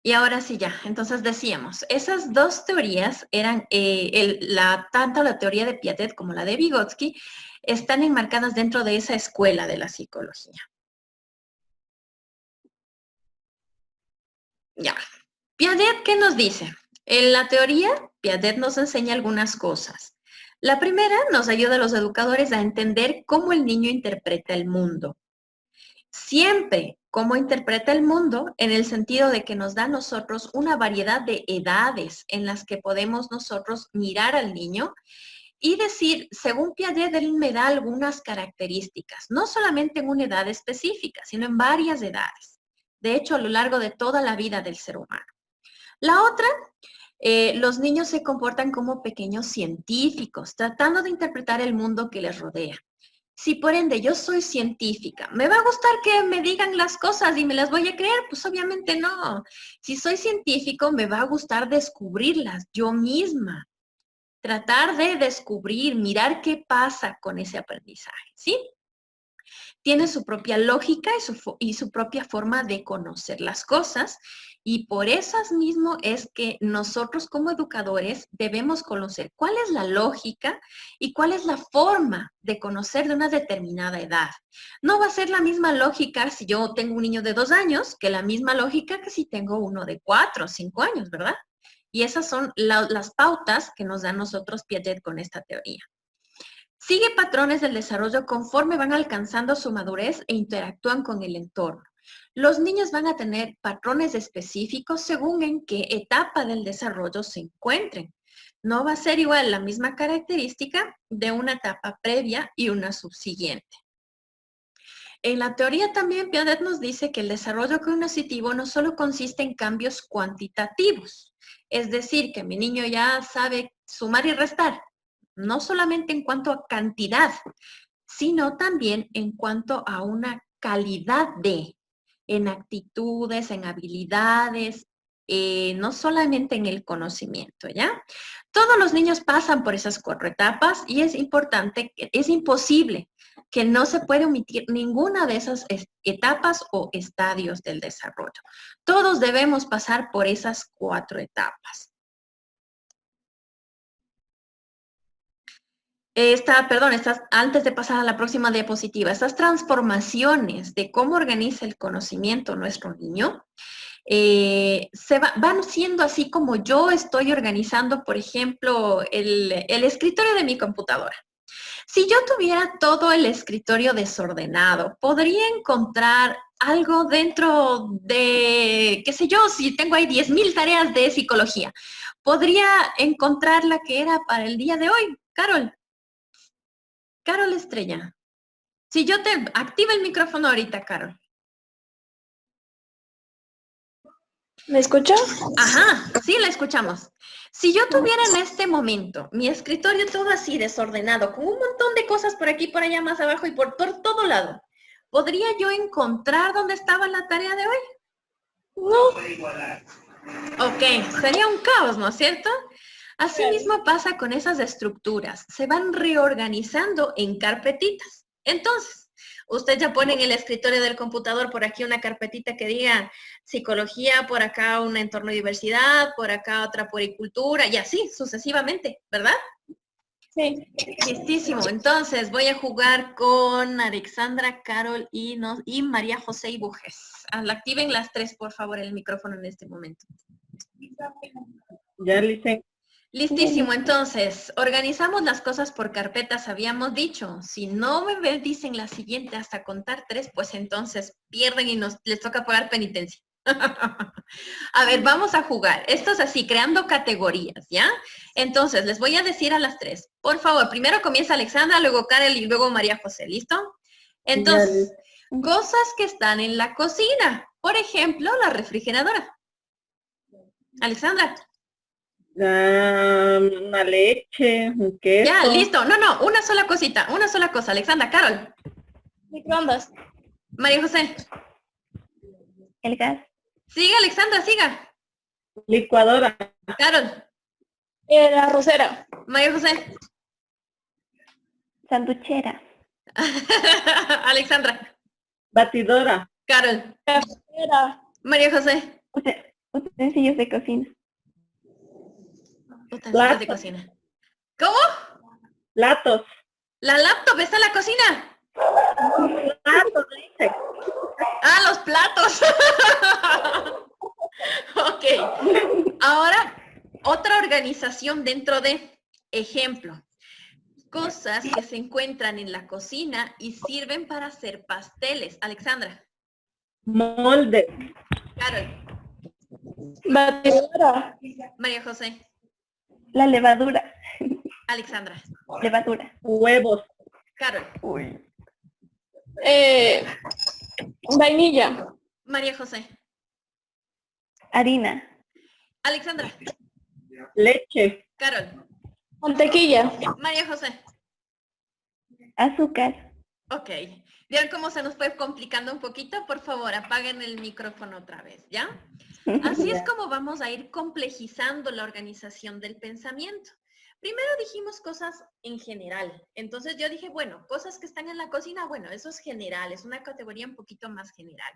Y ahora sí ya, entonces decíamos, esas dos teorías eran, tanto la teoría de Piaget como la de Vygotsky, están enmarcadas dentro de esa escuela de la psicología. Ya. Piaget, ¿qué nos dice? En la teoría, Piaget nos enseña algunas cosas. La primera nos ayuda a los educadores a entender cómo el niño interpreta el mundo. Siempre cómo interpreta el mundo en el sentido de que nos da a nosotros una variedad de edades en las que podemos nosotros mirar al niño y decir, según Piaget, él me da algunas características, no solamente en una edad específica, sino en varias edades. De hecho, a lo largo de toda la vida del ser humano. La otra, los niños se comportan como pequeños científicos, tratando de interpretar el mundo que les rodea. Si por ende yo soy científica, ¿me va a gustar que me digan las cosas y me las voy a creer? Pues obviamente no. Si soy científico, me va a gustar descubrirlas yo misma. Tratar de descubrir, mirar qué pasa con ese aprendizaje, ¿sí? Tiene su propia lógica y su propia forma de conocer las cosas. Y por esas mismo es que nosotros como educadores debemos conocer cuál es la lógica y cuál es la forma de conocer de una determinada edad. No va a ser la misma lógica si yo tengo un niño de 2 años que la misma lógica que si tengo uno de 4 o 5 años, ¿verdad? Y esas son las pautas que nos da a nosotros Piaget con esta teoría. Sigue patrones del desarrollo conforme van alcanzando su madurez e interactúan con el entorno. Los niños van a tener patrones específicos según en qué etapa del desarrollo se encuentren. No va a ser igual la misma característica de una etapa previa y una subsiguiente. En la teoría también Piaget nos dice que el desarrollo cognitivo no solo consiste en cambios cuantitativos, es decir, que mi niño ya sabe sumar y restar, no solamente en cuanto a cantidad, sino también en cuanto a una calidad en actitudes, en habilidades, no solamente en el conocimiento, ¿ya? Todos los niños pasan por esas 4 etapas y es importante, es imposible que no se puede omitir ninguna de esas etapas o estadios del desarrollo. Todos debemos pasar por esas 4 etapas. Antes de pasar a la próxima diapositiva, estas transformaciones de cómo organiza el conocimiento nuestro niño, van siendo así como yo estoy organizando, por ejemplo, el escritorio de mi computadora. Si yo tuviera todo el escritorio desordenado, podría encontrar algo dentro de, qué sé yo, si tengo ahí 10,000 tareas de psicología, podría encontrar la que era para el día de hoy. Carol Estrella. Si yo te activa el micrófono ahorita, Carol. ¿Me escucha? Ajá, sí, la escuchamos. Si yo tuviera en este momento mi escritorio todo así desordenado, con un montón de cosas por aquí, por allá, más abajo y por todo lado, ¿podría yo encontrar dónde estaba la tarea de hoy? No. Ok, sería un caos, ¿no es cierto? Asimismo pasa con esas estructuras, se van reorganizando en carpetitas. Entonces, usted ya pone en el escritorio del computador por aquí una carpetita que diga psicología, por acá un entorno de diversidad, por acá otra puericultura y así sucesivamente, ¿verdad? Sí. Listísimo. Entonces voy a jugar con Alexandra, Carol y María José y Bujes. Activen las 3, por favor, el micrófono en este momento. Ya, Licen. Listísimo, entonces, organizamos las cosas por carpetas, habíamos dicho. Si no me dicen la siguiente hasta contar 3, pues entonces pierden y les toca pagar penitencia. A ver, vamos a jugar. Esto es así, creando categorías, ¿ya? Entonces, les voy a decir a las 3. Por favor, primero comienza Alexandra, luego Karel y luego María José, ¿listo? Entonces, cosas que están en la cocina. Por ejemplo, la refrigeradora. Alexandra. Una leche, un queso. Ya, listo. No, una sola cosita, una sola cosa. Alexandra, Carol. Microondas. María José. El gas. Siga, Alexandra, siga. Licuadora. Carol. La arrocera. María José. Sanduchera. Alexandra. Batidora. Carol. Cafetera. María José. Utensilios de cocina. Utensilios de Plato. cocina. ¿Cómo? Platos. ¿La laptop está en la cocina? Platos, dice. Ah, los platos. Ok. Ahora, otra organización dentro de ejemplo. Cosas que se encuentran en la cocina y sirven para hacer pasteles. Alexandra. Molde. Carol. Batidora. María José. La levadura. Alexandra. Levadura. Huevos. Carol. Vainilla. María José. Harina. Alexandra. Leche. Carol. Mantequilla. María José. Azúcar. Ok. ¿Vieron cómo se nos fue complicando un poquito? Por favor, apaguen el micrófono otra vez, ¿ya? Así es como vamos a ir complejizando la organización del pensamiento. Primero dijimos cosas en general. Entonces yo dije, bueno, cosas que están en la cocina, bueno, eso es general, es una categoría un poquito más general.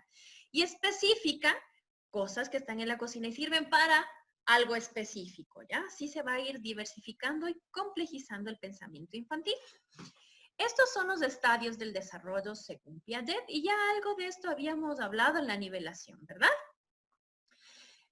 Y específica, cosas que están en la cocina y sirven para algo específico, ¿ya? Así se va a ir diversificando y complejizando el pensamiento infantil. Estos son los estadios del desarrollo según Piaget y ya algo de esto habíamos hablado en la nivelación, ¿verdad?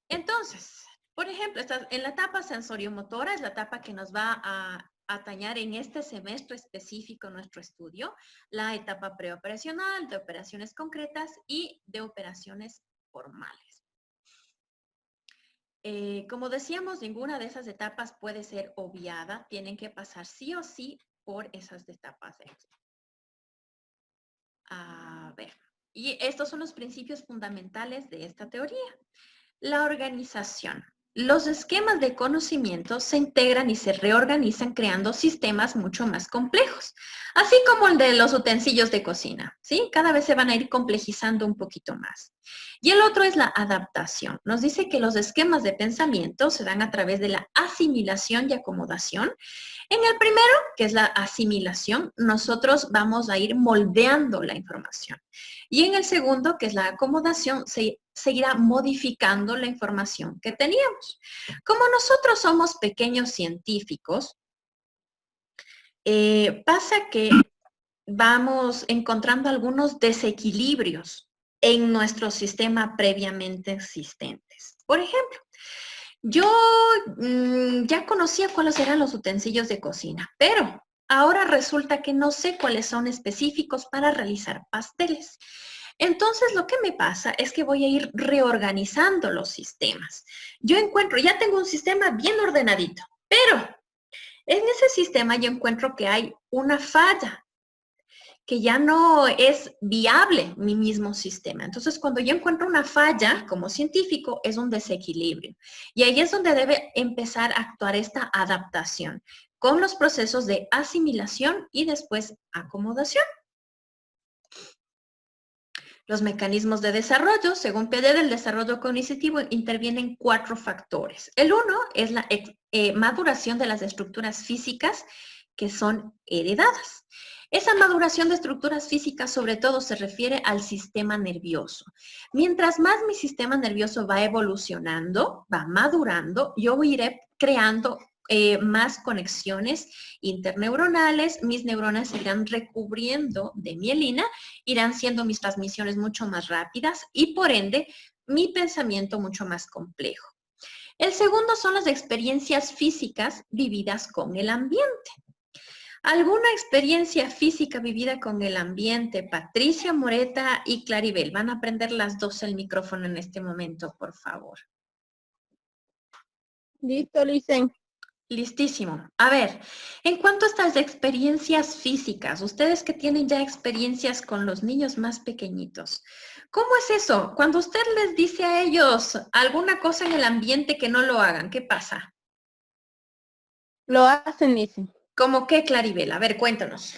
Entonces, por ejemplo, en la etapa sensoriomotora es la etapa que nos va a atañar en este semestre específico nuestro estudio, la etapa preoperacional, de operaciones concretas y de operaciones formales. Como decíamos, ninguna de esas etapas puede ser obviada, tienen que pasar sí o sí por esas etapas extra. A ver, y estos son los principios fundamentales de esta teoría. La organización. Los esquemas de conocimiento se integran y se reorganizan creando sistemas mucho más complejos, así como el de los utensilios de cocina, ¿sí? Cada vez se van a ir complejizando un poquito más. Y el otro es la adaptación. Nos dice que los esquemas de pensamiento se dan a través de la asimilación y acomodación. En el primero, que es la asimilación, nosotros vamos a ir moldeando la información. Y en el segundo, que es la acomodación, se irá modificando la información que teníamos. Como nosotros somos pequeños científicos, pasa que vamos encontrando algunos desequilibrios en nuestro sistema previamente existentes. Por ejemplo, yo ya conocía cuáles eran los utensilios de cocina, pero ahora resulta que no sé cuáles son específicos para realizar pasteles. Entonces, lo que me pasa es que voy a ir reorganizando los sistemas. Yo encuentro, ya tengo un sistema bien ordenadito, pero en ese sistema yo encuentro que hay una falla, que ya no es viable mi mismo sistema. Entonces, cuando yo encuentro una falla como científico, es un desequilibrio. Y ahí es donde debe empezar a actuar esta adaptación con los procesos de asimilación y después acomodación. Los mecanismos de desarrollo, según Piaget, del desarrollo cognitivo intervienen 4 factores. El uno es la maduración de las estructuras físicas que son heredadas. Esa maduración de estructuras físicas sobre todo se refiere al sistema nervioso. Mientras más mi sistema nervioso va evolucionando, va madurando, yo iré creando más conexiones interneuronales, mis neuronas se irán recubriendo de mielina, irán siendo mis transmisiones mucho más rápidas y por ende mi pensamiento mucho más complejo. El segundo son las experiencias físicas vividas con el ambiente. ¿Alguna experiencia física vivida con el ambiente? Patricia, Moreta y Claribel. Van a prender las dos el micrófono en este momento, por favor. Listo, Licen. Listísimo. A ver, en cuanto a estas experiencias físicas, ustedes que tienen ya experiencias con los niños más pequeñitos, ¿cómo es eso? Cuando usted les dice a ellos alguna cosa en el ambiente que no lo hagan, ¿qué pasa? Lo hacen, Licen. ¿Cómo qué, Claribel? A ver, cuéntanos.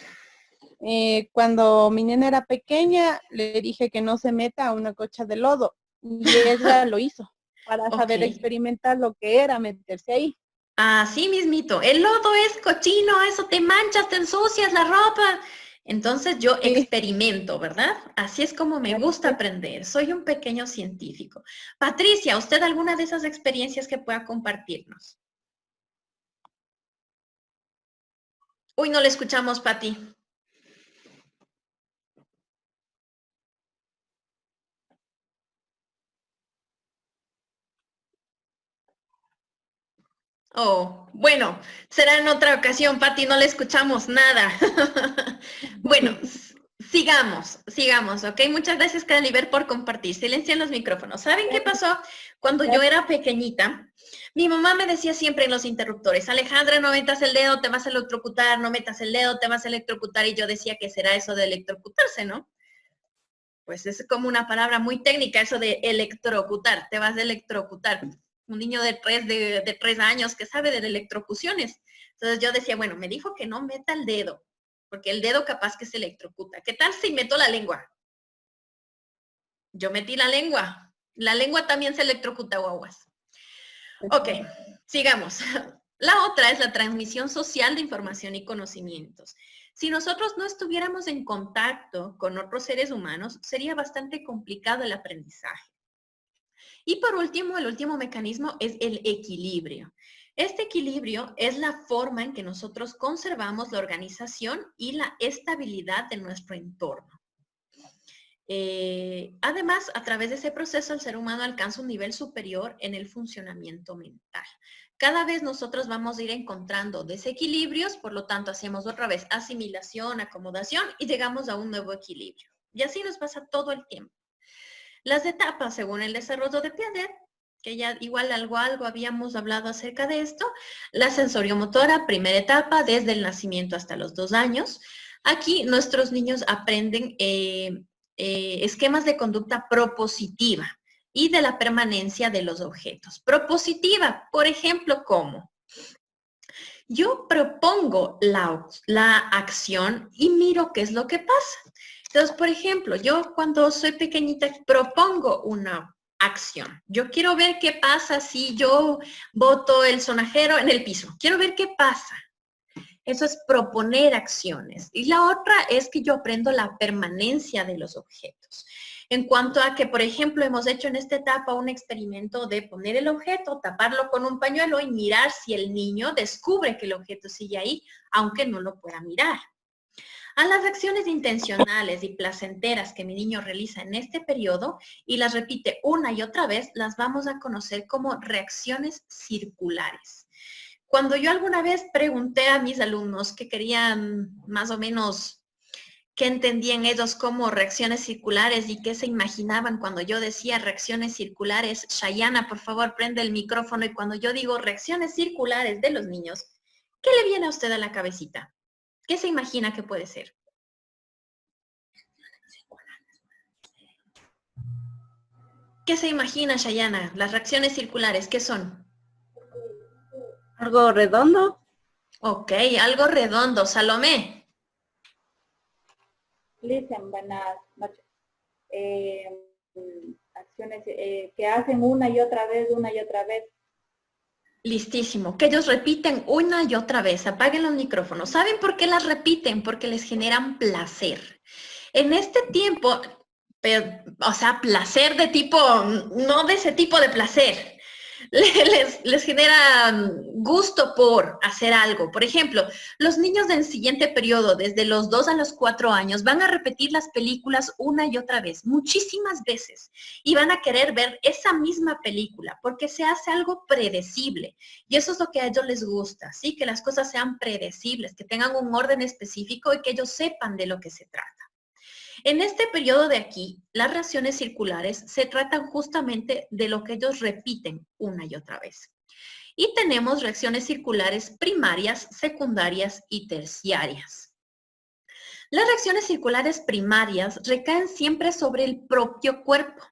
Cuando mi nena era pequeña, le dije que no se meta a una cocha de lodo. Y ella lo hizo para saber Ok. experimentar lo que era meterse ahí. Así mismito. El lodo es cochino, eso te manchas, te ensucias la ropa. Entonces yo Sí. experimento, ¿verdad? Así es como me gusta aprender. Soy un pequeño científico. Patricia, ¿usted alguna de esas experiencias que pueda compartirnos? Uy, no le escuchamos, Pati. Oh, bueno, será en otra ocasión, Pati, no le escuchamos nada. Bueno, sigamos, ¿ok? Muchas gracias, Cadeliver, por compartir. Silencien los micrófonos. ¿Saben qué pasó? Cuando yo era pequeñita, mi mamá me decía siempre en los interruptores, Alejandra, no metas el dedo, te vas a electrocutar, no metas el dedo, te vas a electrocutar. Y yo decía, ¿qué será eso de electrocutarse, no? Pues es como una palabra muy técnica, eso de electrocutar, te vas a electrocutar. Un niño de 3 años que sabe de electrocuciones. Entonces yo decía, bueno, me dijo que no meta el dedo, porque el dedo capaz que se electrocuta. ¿Qué tal si meto la lengua? Yo metí la lengua. La lengua también se electrocuta, guaguas. Ok, sigamos. La otra es la transmisión social de información y conocimientos. Si nosotros no estuviéramos en contacto con otros seres humanos, sería bastante complicado el aprendizaje. Y por último, el último mecanismo es el equilibrio. Este equilibrio es la forma en que nosotros conservamos la organización y la estabilidad de nuestro entorno. Además, a través de ese proceso, el ser humano alcanza un nivel superior en el funcionamiento mental. Cada vez nosotros vamos a ir encontrando desequilibrios, por lo tanto, hacemos otra vez asimilación, acomodación y llegamos a un nuevo equilibrio. Y así nos pasa todo el tiempo. Las etapas, según el desarrollo de Piaget, que ya igual algo habíamos hablado acerca de esto, la sensoriomotora, primera etapa, desde el nacimiento hasta los 2 años. Aquí nuestros niños aprenden esquemas de conducta propositiva y de la permanencia de los objetos. Propositiva, por ejemplo, ¿cómo? Yo propongo la acción y miro qué es lo que pasa. Entonces, por ejemplo, yo cuando soy pequeñita propongo una acción. Yo quiero ver qué pasa si yo boto el sonajero en el piso. Quiero ver qué pasa. Eso es proponer acciones. Y la otra es que yo aprendo la permanencia de los objetos. En cuanto a que, por ejemplo, hemos hecho en esta etapa un experimento de poner el objeto, taparlo con un pañuelo y mirar si el niño descubre que el objeto sigue ahí, aunque no lo pueda mirar. A las acciones intencionales y placenteras que mi niño realiza en este periodo y las repite una y otra vez, las vamos a conocer como reacciones circulares. Cuando yo alguna vez pregunté a mis alumnos que querían más o menos qué entendían ellos como reacciones circulares y qué se imaginaban cuando yo decía reacciones circulares, Shayana, por favor, prende el micrófono y cuando yo digo reacciones circulares de los niños, ¿qué le viene a usted a la cabecita? ¿Qué se imagina que puede ser? ¿Qué se imagina, Shayana? Las reacciones circulares, ¿qué son? ¿Algo redondo? Ok, algo redondo. Salomé. Listen, buenas noches. Acciones que hacen una y otra vez. Listísimo. Que ellos repiten una y otra vez. Apaguen los micrófonos. ¿Saben por qué las repiten? Porque les generan placer. En este tiempo, o sea, placer de tipo, no de ese tipo de placer. Les genera gusto por hacer algo. Por ejemplo, los niños del siguiente periodo, desde los 2 a los 4 años, van a repetir las películas una y otra vez, muchísimas veces, y van a querer ver esa misma película, porque se hace algo predecible. Y eso es lo que a ellos les gusta, ¿sí? Que las cosas sean predecibles, que tengan un orden específico y que ellos sepan de lo que se trata. En este periodo de aquí, las reacciones circulares se tratan justamente de lo que ellos repiten una y otra vez. Y tenemos reacciones circulares primarias, secundarias y terciarias. Las reacciones circulares primarias recaen siempre sobre el propio cuerpo.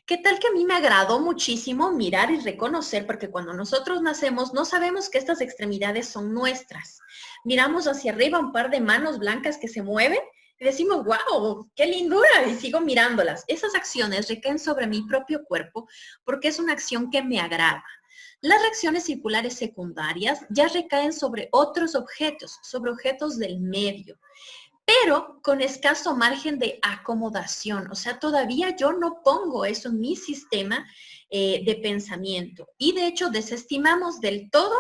¿Qué tal que a mí me agradó muchísimo mirar y reconocer? Porque cuando nosotros nacemos no sabemos que estas extremidades son nuestras. Miramos hacia arriba un par de manos blancas que se mueven y decimos, wow, qué lindura, y sigo mirándolas. Esas acciones recaen sobre mi propio cuerpo porque es una acción que me agrada. Las reacciones circulares secundarias ya recaen sobre otros objetos, sobre objetos del medio. pero con escaso margen de acomodación. O sea, todavía yo no pongo eso en mi sistema de pensamiento. Y de hecho, desestimamos del todo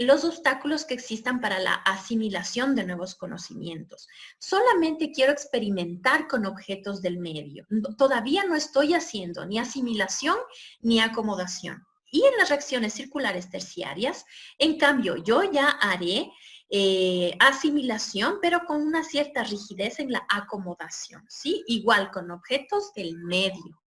los obstáculos que existan para la asimilación de nuevos conocimientos. Solamente quiero experimentar con objetos del medio. Todavía no estoy haciendo ni asimilación ni acomodación. Y en las reacciones circulares terciarias, en cambio, yo ya haré asimilación, pero con una cierta rigidez en la acomodación, ¿sí? Igual con objetos del medio.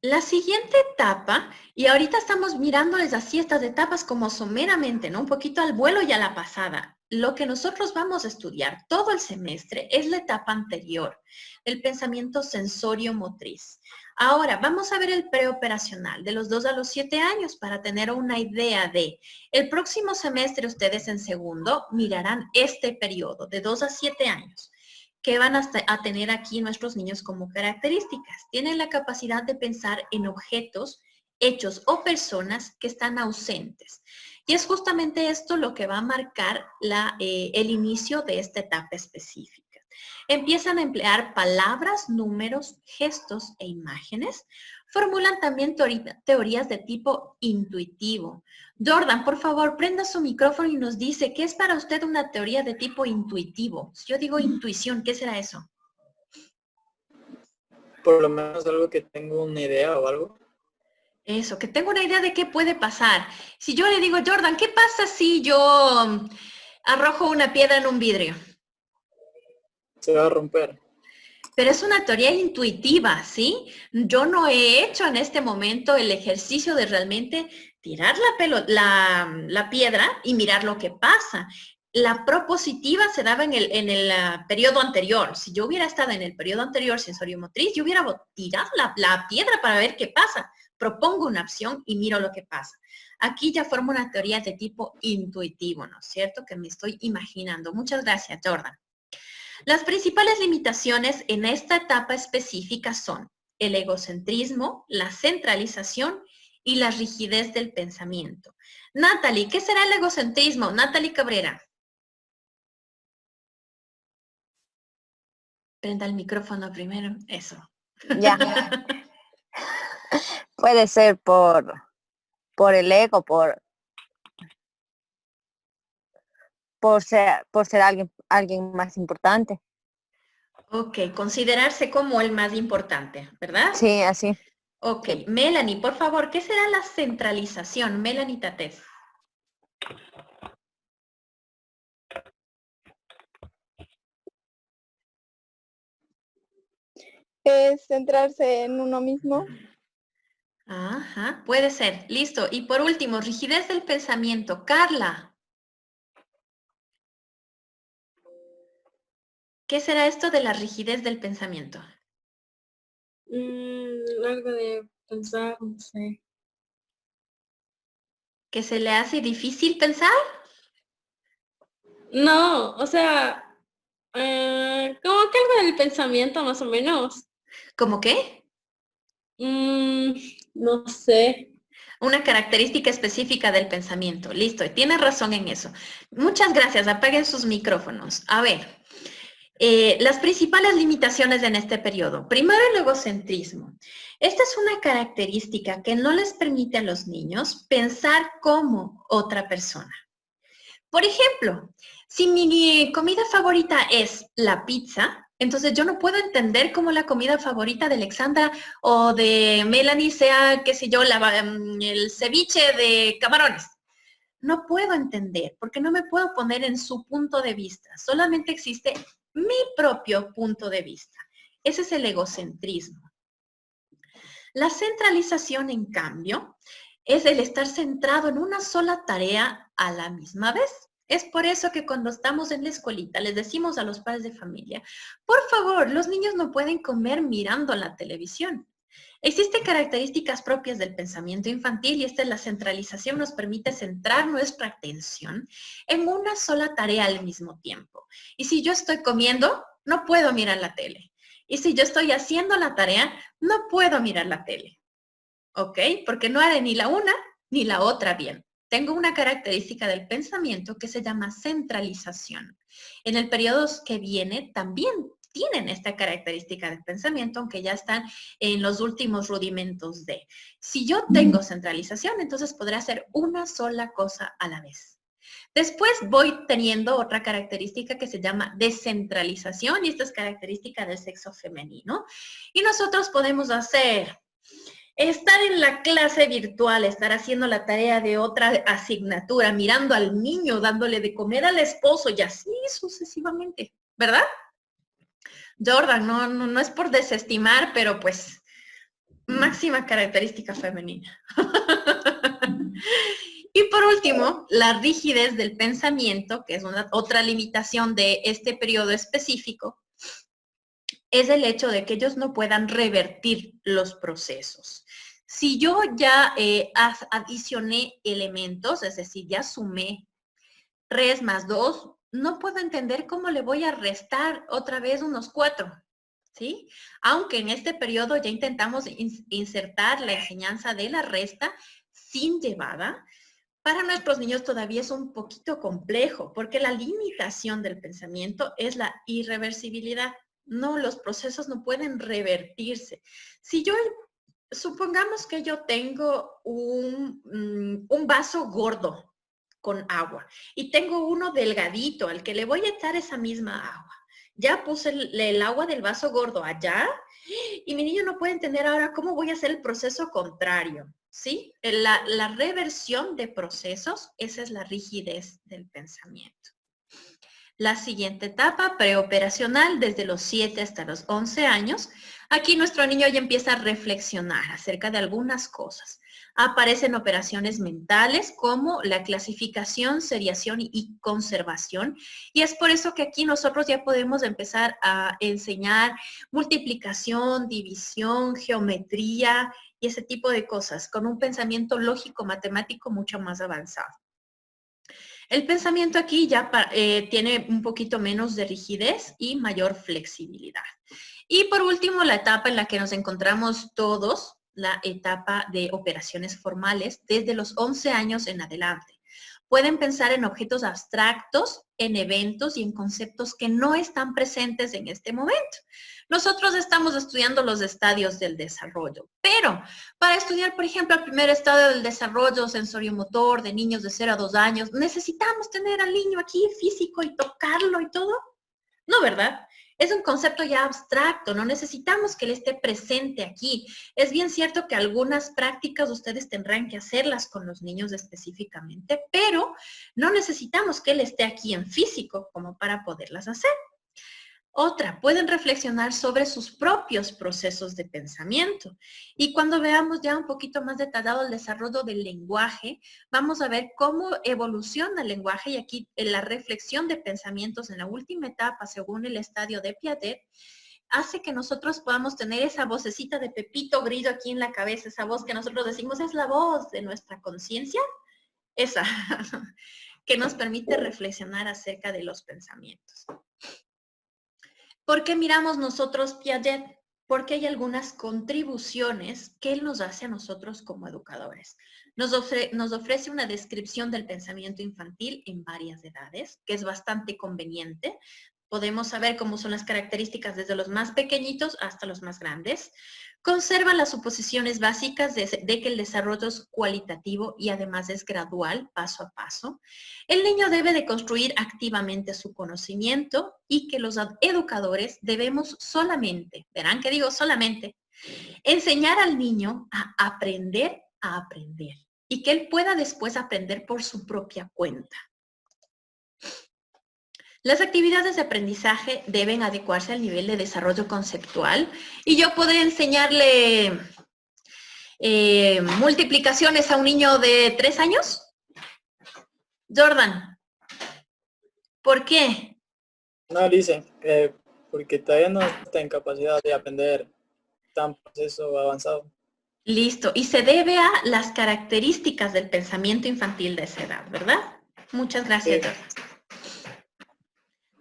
La siguiente etapa, y ahorita estamos mirándoles así estas etapas como someramente, ¿no? Un poquito al vuelo y a la pasada. Lo que nosotros vamos a estudiar todo el semestre es la etapa anterior, el pensamiento sensorio-motriz. Ahora, vamos a ver el preoperacional de los 2 a los 7 años para tener una idea de, el próximo semestre ustedes en segundo mirarán este periodo de 2 a 7 años. ¿Qué van a tener aquí nuestros niños como características? Tienen la capacidad de pensar en objetos, hechos o personas que están ausentes. Y es justamente esto lo que va a marcar el inicio de esta etapa específica. Empiezan a emplear palabras, números, gestos e imágenes. Formulan también teorías de tipo intuitivo. Jordan, por favor, prenda su micrófono y nos dice, ¿qué es para usted una teoría de tipo intuitivo? Si yo digo intuición, ¿qué será eso? Por lo menos algo que tengo una idea o algo. Eso, que tengo una idea de qué puede pasar. Si yo le digo, Jordan, ¿qué pasa si yo arrojo una piedra en un vidrio? Se va a romper. Pero es una teoría intuitiva, ¿sí? Yo no he hecho en este momento el ejercicio de realmente tirar la piedra y mirar lo que pasa. La propositiva se daba en el periodo anterior. Si yo hubiera estado en el periodo anterior sensorio-motriz, yo hubiera tirado la piedra para ver qué pasa. Propongo una opción y miro lo que pasa. Aquí ya formo una teoría de tipo intuitivo, ¿no es cierto? Que me estoy imaginando. Muchas gracias, Jordan. Las principales limitaciones en esta etapa específica son el egocentrismo, la centralización y la rigidez del pensamiento. Natalie, ¿qué será el egocentrismo? Natalie Cabrera. Prenda el micrófono primero. Eso. Ya. Puede ser por el ego, por ser alguien más importante. Ok, considerarse como el más importante, ¿verdad? Sí, así. Ok, Melanie, por favor, ¿qué será la centralización? Melanie Tatés. Es centrarse en uno mismo. Ajá, puede ser. Listo. Y por último, rigidez del pensamiento. Carla. ¿Qué será esto de la rigidez del pensamiento? Algo de pensar, no sé. ¿Que se le hace difícil pensar? No, o sea, como que algo del pensamiento más o menos. ¿Cómo qué? No sé. Una característica específica del pensamiento. Listo, tiene razón en eso. Muchas gracias. Apaguen sus micrófonos. A ver, las principales limitaciones en este periodo. Primero, el egocentrismo. Esta es una característica que no les permite a los niños pensar como otra persona. Por ejemplo, si mi comida favorita es la pizza, entonces yo no puedo entender cómo la comida favorita de Alexandra o de Melanie sea, qué sé yo, el ceviche de camarones. No puedo entender porque no me puedo poner en su punto de vista. Solamente existe mi propio punto de vista. Ese es el egocentrismo. La centralización, en cambio, es el estar centrado en una sola tarea a la misma vez. Es por eso que cuando estamos en la escuelita les decimos a los padres de familia, por favor, los niños no pueden comer mirando la televisión. Existen características propias del pensamiento infantil y esta es la centralización, nos permite centrar nuestra atención en una sola tarea al mismo tiempo. Y si yo estoy comiendo, no puedo mirar la tele. Y si yo estoy haciendo la tarea, no puedo mirar la tele. ¿Ok? Porque no haré ni la una ni la otra bien. Tengo una característica del pensamiento que se llama centralización. En el periodo que viene también tienen esta característica de pensamiento, aunque ya están en los últimos rudimentos de. Si yo tengo centralización, entonces podré hacer una sola cosa a la vez. Después voy teniendo otra característica que se llama descentralización, y esta es característica del sexo femenino. Y nosotros podemos estar en la clase virtual, estar haciendo la tarea de otra asignatura, mirando al niño, dándole de comer al esposo y así sucesivamente, ¿verdad? Jordan, no es por desestimar, pero pues máxima característica femenina. Y por último, la rigidez del pensamiento, que es otra limitación de este periodo específico, es el hecho de que ellos no puedan revertir los procesos. Si yo ya adicioné elementos, es decir, ya sumé 3 más 2, no puedo entender cómo le voy a restar otra vez unos 4, ¿sí? Aunque en este periodo ya intentamos insertar la enseñanza de la resta sin llevada, para nuestros niños todavía es un poquito complejo, porque la limitación del pensamiento es la irreversibilidad. No, los procesos no pueden revertirse. Si yo, supongamos que yo tengo un vaso gordo con agua y tengo uno delgadito al que le voy a echar esa misma agua. Ya puse el agua del vaso gordo allá y mi niño no puede entender ahora cómo voy a hacer el proceso contrario, ¿sí? La reversión de procesos, esa es la rigidez del pensamiento. La siguiente etapa, preoperacional, desde los 7 hasta los 11 años. Aquí nuestro niño ya empieza a reflexionar acerca de algunas cosas. Aparecen operaciones mentales como la clasificación, seriación y conservación. Y es por eso que aquí nosotros ya podemos empezar a enseñar multiplicación, división, geometría y ese tipo de cosas con un pensamiento lógico-matemático mucho más avanzado. El pensamiento aquí ya tiene un poquito menos de rigidez y mayor flexibilidad. Y por último, la etapa en la que nos encontramos todos, la etapa de operaciones formales, desde los 11 años en adelante. Pueden pensar en objetos abstractos, en eventos y en conceptos que no están presentes en este momento. Nosotros estamos estudiando los estadios del desarrollo, pero para estudiar, por ejemplo, el primer estadio del desarrollo sensoriomotor de niños de 0 a 2 años, ¿necesitamos tener al niño aquí físico y tocarlo y todo? No, ¿verdad? Es un concepto ya abstracto, no necesitamos que él esté presente aquí. Es bien cierto que algunas prácticas ustedes tendrán que hacerlas con los niños específicamente, pero no necesitamos que él esté aquí en físico como para poderlas hacer. Otra, pueden reflexionar sobre sus propios procesos de pensamiento. Y cuando veamos ya un poquito más detallado el desarrollo del lenguaje, vamos a ver cómo evoluciona el lenguaje y aquí en la reflexión de pensamientos en la última etapa, según el estadio de Piaget, hace que nosotros podamos tener esa vocecita de Pepito Grillo aquí en la cabeza, esa voz que nosotros decimos es la voz de nuestra conciencia, esa, que nos permite reflexionar acerca de los pensamientos. ¿Por qué miramos nosotros Piaget? Porque hay algunas contribuciones que él nos hace a nosotros como educadores. Nos ofrece una descripción del pensamiento infantil en varias edades, que es bastante conveniente. Podemos saber cómo son las características desde los más pequeñitos hasta los más grandes. Conserva las suposiciones básicas de que el desarrollo es cualitativo y además es gradual, paso a paso. El niño debe de construir activamente su conocimiento y que los educadores debemos solamente, verán que digo solamente, enseñar al niño a aprender y que él pueda después aprender por su propia cuenta. Las actividades de aprendizaje deben adecuarse al nivel de desarrollo conceptual y yo podré enseñarle multiplicaciones a un niño de 3 años. Jordan, ¿por qué? No, dice, porque todavía no está en capacidad de aprender tan proceso avanzado. Listo, y se debe a las características del pensamiento infantil de esa edad, ¿verdad? Muchas gracias, Sí. Jordan.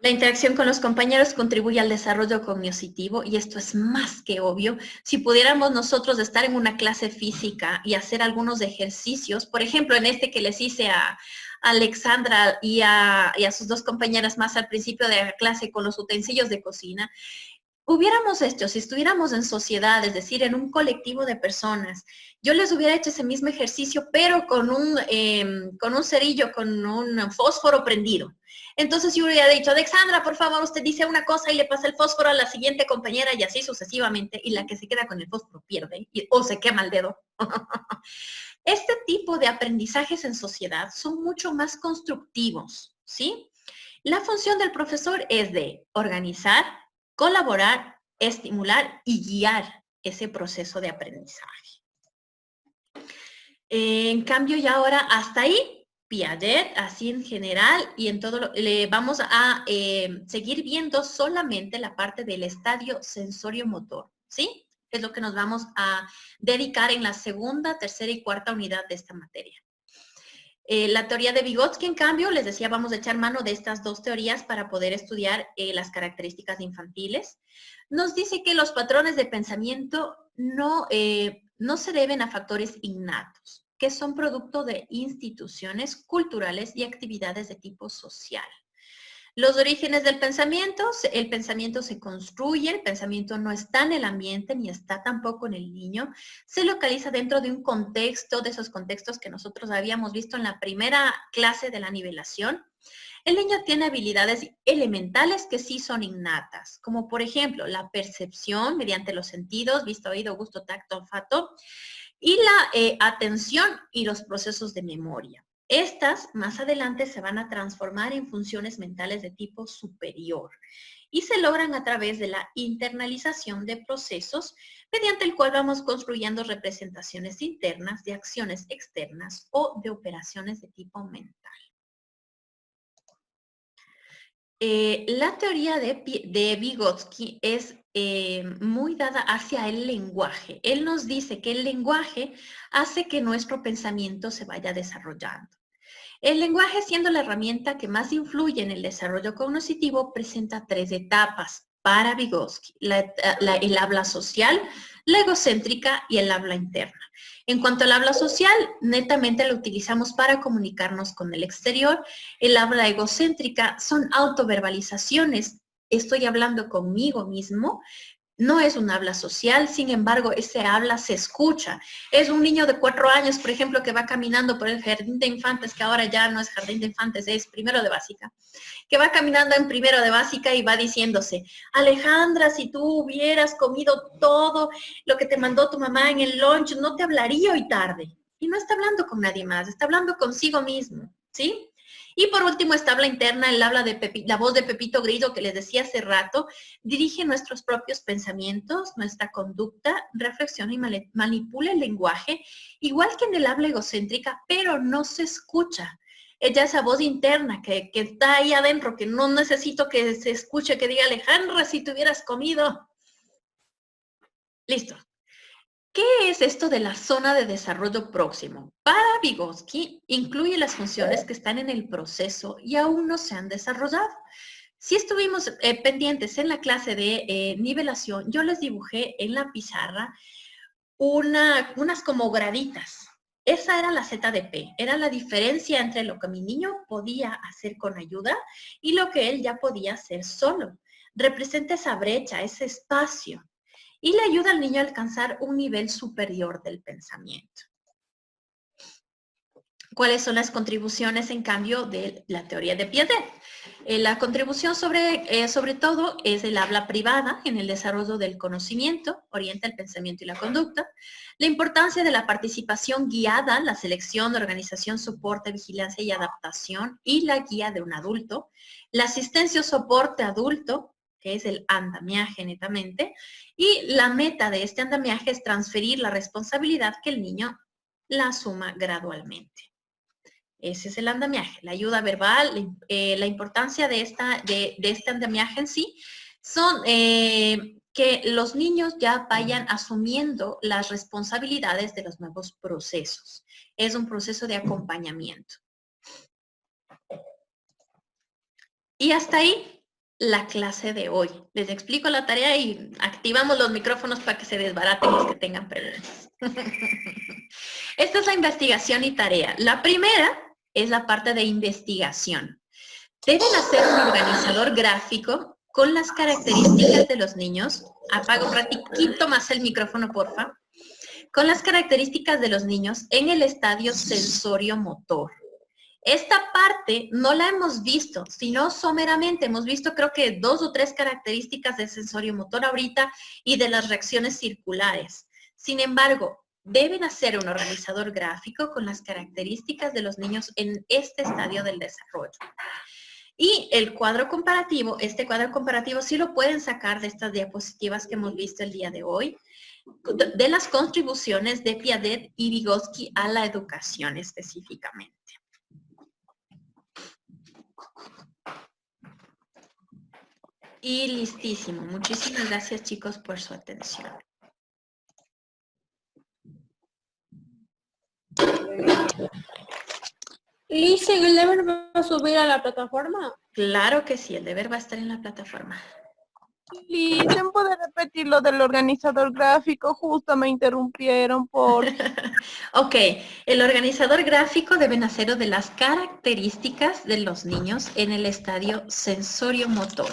La interacción con los compañeros contribuye al desarrollo cognitivo y esto es más que obvio. Si pudiéramos nosotros estar en una clase física y hacer algunos ejercicios, por ejemplo, en este que les hice a Alexandra y a sus dos compañeras más al principio de la clase con los utensilios de cocina, hubiéramos hecho, si estuviéramos en sociedad, es decir, en un colectivo de personas, yo les hubiera hecho ese mismo ejercicio, pero con un cerillo, con un fósforo prendido. Entonces yo hubiera dicho, Alexandra, por favor, usted dice una cosa y le pasa el fósforo a la siguiente compañera y así sucesivamente, y la que se queda con el fósforo pierde o se quema el dedo. Este tipo de aprendizajes en sociedad son mucho más constructivos, ¿sí? La función del profesor es de organizar, colaborar, estimular y guiar ese proceso de aprendizaje. En cambio, ya ahora hasta ahí, Piaget, así en general y en todo, le vamos a seguir viendo solamente la parte del estadio sensorio-motor, ¿sí? Es lo que nos vamos a dedicar en la segunda, tercera y cuarta unidad de esta materia. La teoría de Vygotsky, en cambio, les decía, vamos a echar mano de estas dos teorías para poder estudiar las características infantiles. Nos dice que los patrones de pensamiento no se deben a factores innatos, que son producto de instituciones culturales y actividades de tipo social. Los orígenes del pensamiento, el pensamiento se construye, el pensamiento no está en el ambiente ni está tampoco en el niño, se localiza dentro de un contexto, de esos contextos que nosotros habíamos visto en la primera clase de la nivelación. El niño tiene habilidades elementales que sí son innatas, como por ejemplo la percepción mediante los sentidos, vista, oído, gusto, tacto, olfato, y la atención y los procesos de memoria. Estas más adelante se van a transformar en funciones mentales de tipo superior y se logran a través de la internalización de procesos mediante el cual vamos construyendo representaciones internas de acciones externas o de operaciones de tipo mental. La teoría de Vygotsky es muy dada hacia el lenguaje. Él nos dice que el lenguaje hace que nuestro pensamiento se vaya desarrollando. El lenguaje, siendo la herramienta que más influye en el desarrollo cognitivo, presenta tres etapas para Vygotsky: el habla social, la egocéntrica y el habla interna. En cuanto al habla social, netamente lo utilizamos para comunicarnos con el exterior. El habla egocéntrica son autoverbalizaciones. Estoy hablando conmigo mismo. No es un habla social, sin embargo, ese habla se escucha. Es un niño de 4 años, por ejemplo, que va caminando por el jardín de infantes, que ahora ya no es jardín de infantes, es primero de básica, que va caminando en primero de básica y va diciéndose, Alejandra, si tú hubieras comido todo lo que te mandó tu mamá en el lunch, no te hablaría hoy tarde. Y no está hablando con nadie más, está hablando consigo mismo, ¿sí? Y por último, esta habla interna, el habla de la voz de Pepito Grillo que les decía hace rato, dirige nuestros propios pensamientos, nuestra conducta, reflexiona y manipula el lenguaje, igual que en el habla egocéntrica, pero no se escucha. Ella, esa voz interna que está ahí adentro, que no necesito que se escuche, que diga, Alejandra, si te hubieras comido. Listo. ¿Qué es esto de la zona de desarrollo próximo? Para Vygotsky, incluye las funciones que están en el proceso y aún no se han desarrollado. Si estuvimos pendientes en la clase de nivelación, yo les dibujé en la pizarra unas como graditas. Esa era la ZDP, era la diferencia entre lo que mi niño podía hacer con ayuda y lo que él ya podía hacer solo. Representa esa brecha, ese espacio. Y le ayuda al niño a alcanzar un nivel superior del pensamiento. ¿Cuáles son las contribuciones, en cambio, de la teoría de Piaget? La contribución sobre todo es el habla privada en el desarrollo del conocimiento, orienta el pensamiento y la conducta. La importancia de la participación guiada, la selección, organización, soporte, vigilancia y adaptación y la guía de un adulto. La asistencia o soporte adulto, que es el andamiaje netamente, y la meta de este andamiaje es transferir la responsabilidad que el niño la asuma gradualmente. Ese es el andamiaje, la ayuda verbal, la importancia de este andamiaje en sí, son que los niños ya vayan asumiendo las responsabilidades de los nuevos procesos. Es un proceso de acompañamiento. Y hasta ahí la clase de hoy. Les explico la tarea y activamos los micrófonos para que se desbaraten los que tengan problemas. Esta es la investigación y tarea. La primera es la parte de investigación. Deben hacer un organizador gráfico con las características de los niños. Apaga un ratito más el micrófono, porfa. Con las características de los niños en el estadio sensorio-motor. Esta parte no la hemos visto, sino someramente hemos visto creo que 2 o 3 características del sensorio-motor ahorita y de las reacciones circulares. Sin embargo, deben hacer un organizador gráfico con las características de los niños en este estadio del desarrollo. Y el cuadro comparativo, este cuadro comparativo sí lo pueden sacar de estas diapositivas que hemos visto el día de hoy, de las contribuciones de Piaget y Vygotsky a la educación específicamente. Y listísimo. Muchísimas gracias, chicos, por su atención. Listen, ¿el deber va a subir a la plataforma? Claro que sí, el deber va a estar en la plataforma. Listen, ¿puede repetir lo del organizador gráfico? Justo me interrumpieron por... Ok, el organizador gráfico deben hacerlo de las características de los niños en el estadio sensorio-motor.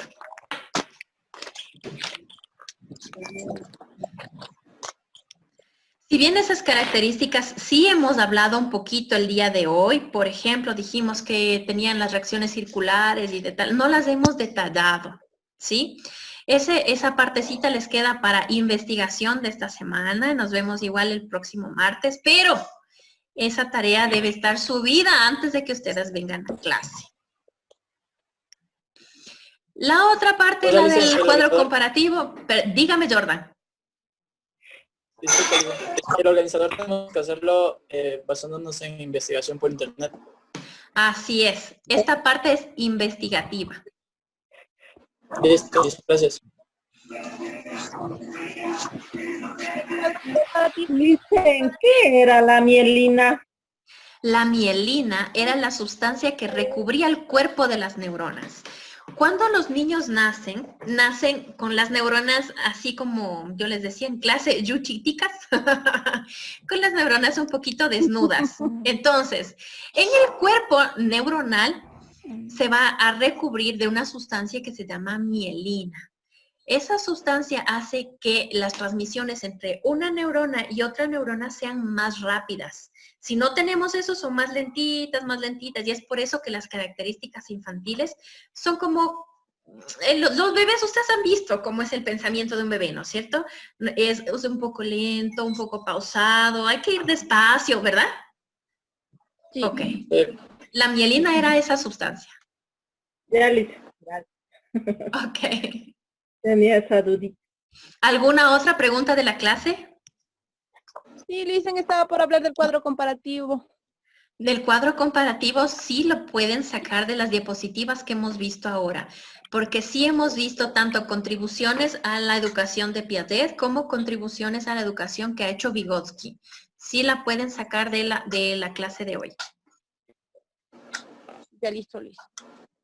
Si bien esas características sí hemos hablado un poquito el día de hoy, por ejemplo, dijimos que tenían las reacciones circulares y de tal, no las hemos detallado, ¿sí? Esa partecita les queda para investigación de esta semana, nos vemos igual el próximo martes, pero esa tarea debe estar subida antes de que ustedes vengan a clase. La otra parte, la del cuadro comparativo, dígame, Jordan. El organizador tenemos que hacerlo basándonos en investigación por internet. Así es. Esta parte es investigativa. Listo, gracias. Dicen, ¿qué era la mielina? La mielina era la sustancia que recubría el cuerpo de las neuronas. Cuando los niños nacen con las neuronas así como yo les decía en clase, yuchiticas, con las neuronas un poquito desnudas. Entonces, en el cuerpo neuronal se va a recubrir de una sustancia que se llama mielina. Esa sustancia hace que las transmisiones entre una neurona y otra neurona sean más rápidas. Si no tenemos eso, son más lentitas, y es por eso que las características infantiles son como, los bebés, ustedes han visto cómo es el pensamiento de un bebé, ¿no es cierto? Es un poco lento, un poco pausado, hay que ir despacio, ¿verdad? Sí. Ok. La mielina era esa sustancia. Ya, Liz, Ok. tenía esa dudita. ¿Alguna otra pregunta de la clase? Sí, Listen, estaba por hablar del cuadro comparativo. Del cuadro comparativo sí lo pueden sacar de las diapositivas que hemos visto ahora, porque sí hemos visto tanto contribuciones a la educación de Piaget como contribuciones a la educación que ha hecho Vygotsky. Sí la pueden sacar de la clase de hoy. Ya listo, listo.